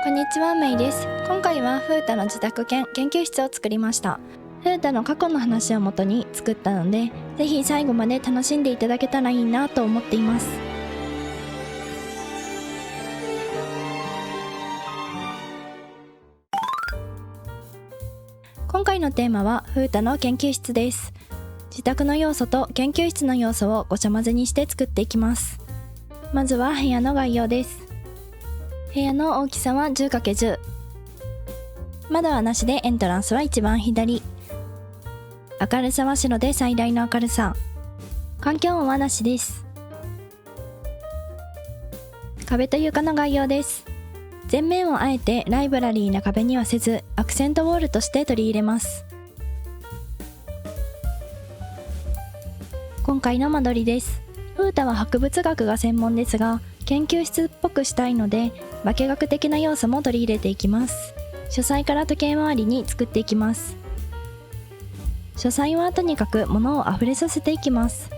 こんにちは、メイです。今回はフータの自宅兼研究室を作りました。フータの過去の話をもとに作ったので、ぜひ最後まで楽しんでいただけたらいいなと思っています。今回のテーマはフータの研究室です。自宅の要素と研究室の要素をごちゃ混ぜにして作っていきます。まずは部屋の概要です。部屋の大きさは 10×10。 窓はなしでエントランスは一番左。明るさは白で最大の明るさ。環境音はなしです。壁と床の概要です。全面をあえてライブラリーな壁にはせず、アクセントウォールとして取り入れます。今回の間取りです。フータは博物学が専門ですが、研究室っぽくしたいので化学的な要素も取り入れていきます。書斎から時計回りに作っていきます。書斎はとにかく物をあふれさせていきます。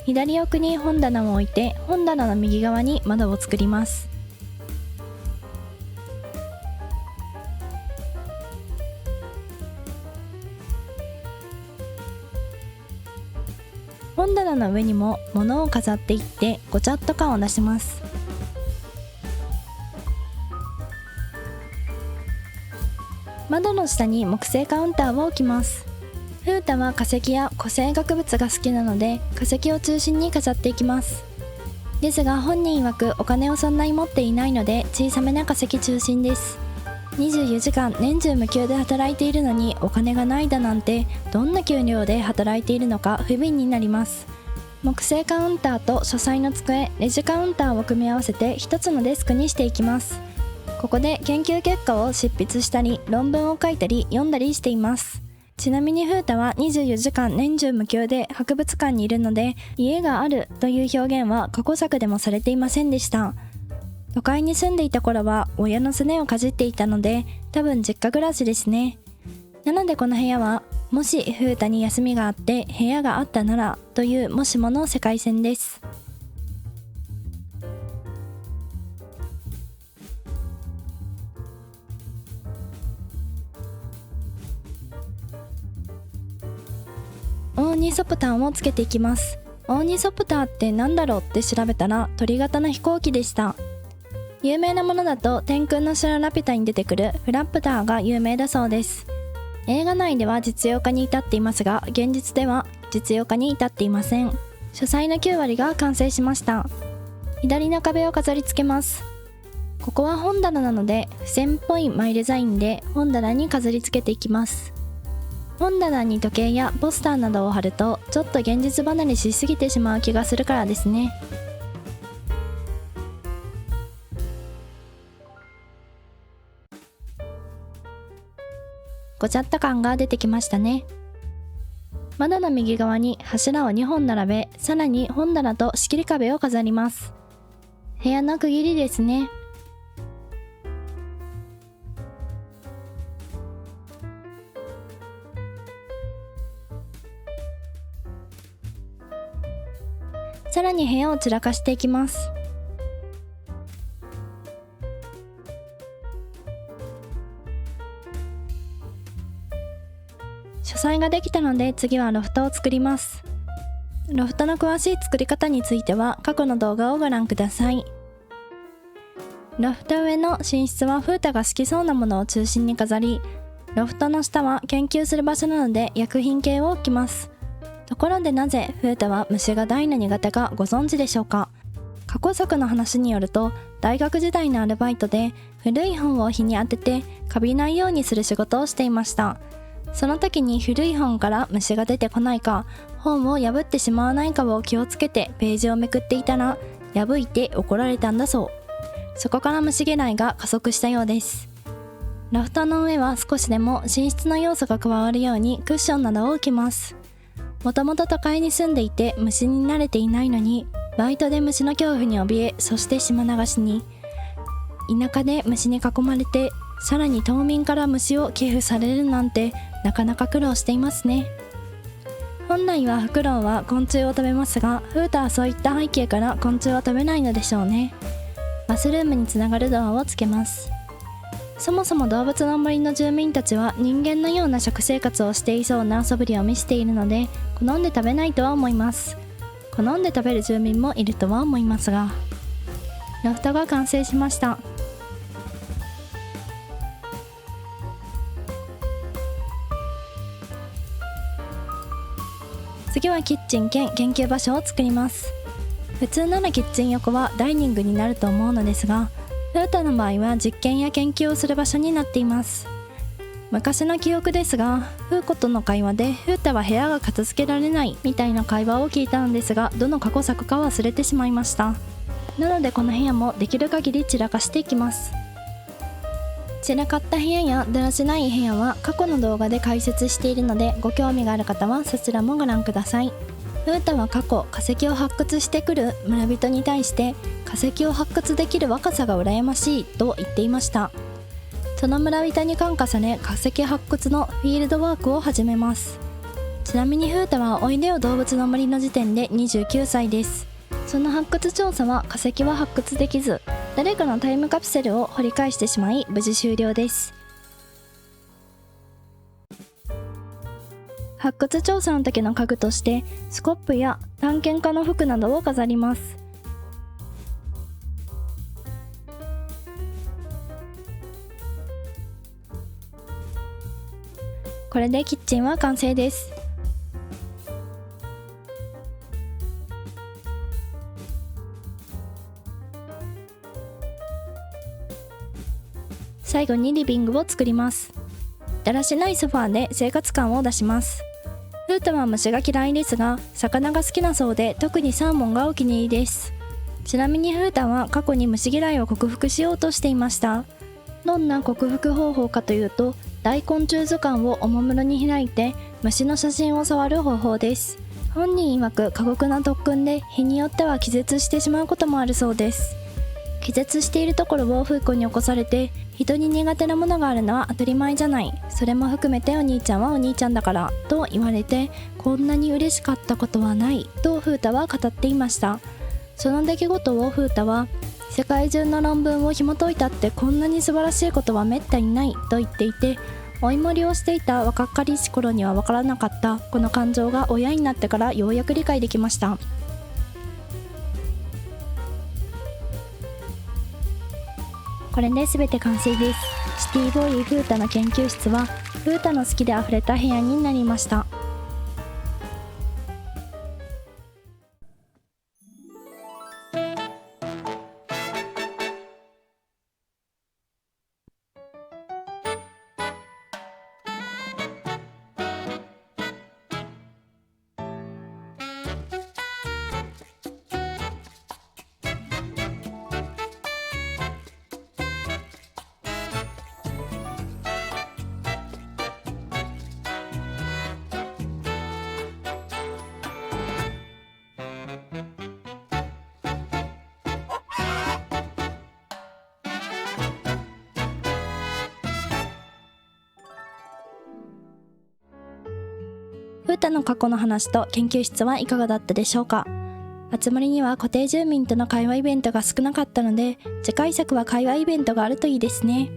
左奥に本棚を置いて、本棚の右側に窓を作ります。本棚の上にも物を飾っていってごちゃっと感を出します。窓の下に木製カウンターを置きます。フータは化石や古生学物が好きなので、化石を中心に飾っていきます。ですが本人曰くお金をそんなに持っていないので、小さめな化石中心です。24時間年中無休で働いているのにお金がないだなんて、どんな給料で働いているのか不憫になります。木製カウンターと書斎の机、レジカウンターを組み合わせて一つのデスクにしていきます。ここで研究結果を執筆したり、論文を書いたり読んだりしています。ちなみにフータは24時間年中無休で博物館にいるので、家があるという表現は過去作でもされていませんでした。都会に住んでいた頃は親のすねをかじっていたので、多分実家暮らしですね。なのでこの部屋は、もしフータに休みがあって部屋があったならというもしもの世界線です。オーニソプタンをつけていきます。オーニソプターって何だろうって調べたら、鳥型の飛行機でした。有名なものだと天空の城ラピュタに出てくるフラップターが有名だそうです。映画内では実用化に至っていますが、現実では実用化に至っていません。書斎の9割が完成しました。左の壁を飾り付けます。ここは本棚なので、付箋っぽいマイデザインで本棚に飾り付けていきます。本棚に時計やポスターなどを貼ると、ちょっと現実離れしすぎてしまう気がするからですね。ごちゃっと感が出てきましたね。窓の右側に柱を2本並べ、さらに本棚と仕切り壁を飾ります。部屋の区切りですね。さらに部屋を散らかしていきます。書斎ができたので、次はロフトを作ります。ロフトの詳しい作り方については過去の動画をご覧ください。ロフト上の寝室はフータが好きそうなものを中心に飾り、ロフトの下は研究する場所なので薬品系を置きます。ところでなぜフータは虫が大の苦手かご存知でしょうか。過去作の話によると、大学時代のアルバイトで古い本を日に当ててカビないようにする仕事をしていました。その時に古い本から虫が出てこないか、本を破ってしまわないかを気をつけてページをめくっていたら、破いて怒られたんだそう。そこから虫嫌いが加速したようです。ロフトの上は少しでも寝室の要素が加わるようにクッションなどを置きます。もともと都会に住んでいて虫に慣れていないのに、バイトで虫の恐怖に怯え、そして島流しに。田舎で虫に囲まれて、さらに島民から虫を寄付されるなんて、なかなか苦労していますね。本来はフクロウは昆虫を食べますが、フータはそういった背景から昆虫は食べないのでしょうね。バスルームにつながるドアをつけます。そもそも動物の森の住民たちは人間のような食生活をしていそうな素振りを見せているので、好んで食べないとは思います。好んで食べる住民もいるとは思いますが、ロフトが完成しました。次はキッチン兼研究場所を作ります。普通ならキッチン横はダイニングになると思うのですが、フータの場合は実験や研究をする場所になっています。昔の記憶ですが、フーコとの会話でフータは部屋が片付けられないみたいな会話を聞いたのですが、どの過去作か忘れてしまいました。なのでこの部屋もできる限り散らかしていきます。散らかった部屋やだらしない部屋は過去の動画で解説しているので、ご興味がある方はそちらもご覧ください。フータは過去化石を発掘してくる村人に対して、化石を発掘できる若さが羨ましいと言っていました。その村人に感化され、化石発掘のフィールドワークを始めます。ちなみにフータはおいでよ動物の森の時点で29歳です。その発掘調査は化石は発掘できず、誰かのタイムカプセルを掘り返してしまい無事終了です。発掘調査の時の家具としてスコップや探検家の服などを飾ります。これでキッチンは完成です。最後にリビングを作ります。だらしないソファーで生活感を出します。フータは虫が嫌いですが、魚が好きなそうで、特にサーモンがお気に入りです。ちなみにフータは過去に虫嫌いを克服しようとしていました。どんな克服方法かというと、大昆虫図鑑をおもむろに開いて虫の写真を触る方法です。本人曰く過酷な特訓で日によっては気絶してしまうこともあるそうです。気絶しているところをフーコに起こされて、人に苦手なものがあるのは当たり前じゃない、それも含めてお兄ちゃんはお兄ちゃんだからと言われて、こんなに嬉しかったことはないとフータは語っていました。その出来事をフータは、世界中の論文を紐解いたってこんなに素晴らしいことはめったにないと言っていて、お芋りをしていた若かりし頃には分からなかったこの感情が親になってからようやく理解できました。これで全て完成です。シティボーイフータの研究室はフータの好きであふれた部屋になりました。フータの過去の話と研究室はいかがだったでしょうか。あつ森には固定住民との会話イベントが少なかったので、次回作は会話イベントがあるといいですね。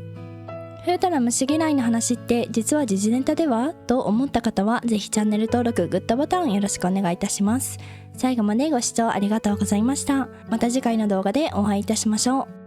フータの虫嫌いの話って実は時事ネタではと思った方は、ぜひチャンネル登録、グッドボタンよろしくお願いいたします。最後までご視聴ありがとうございました。また次回の動画でお会いいたしましょう。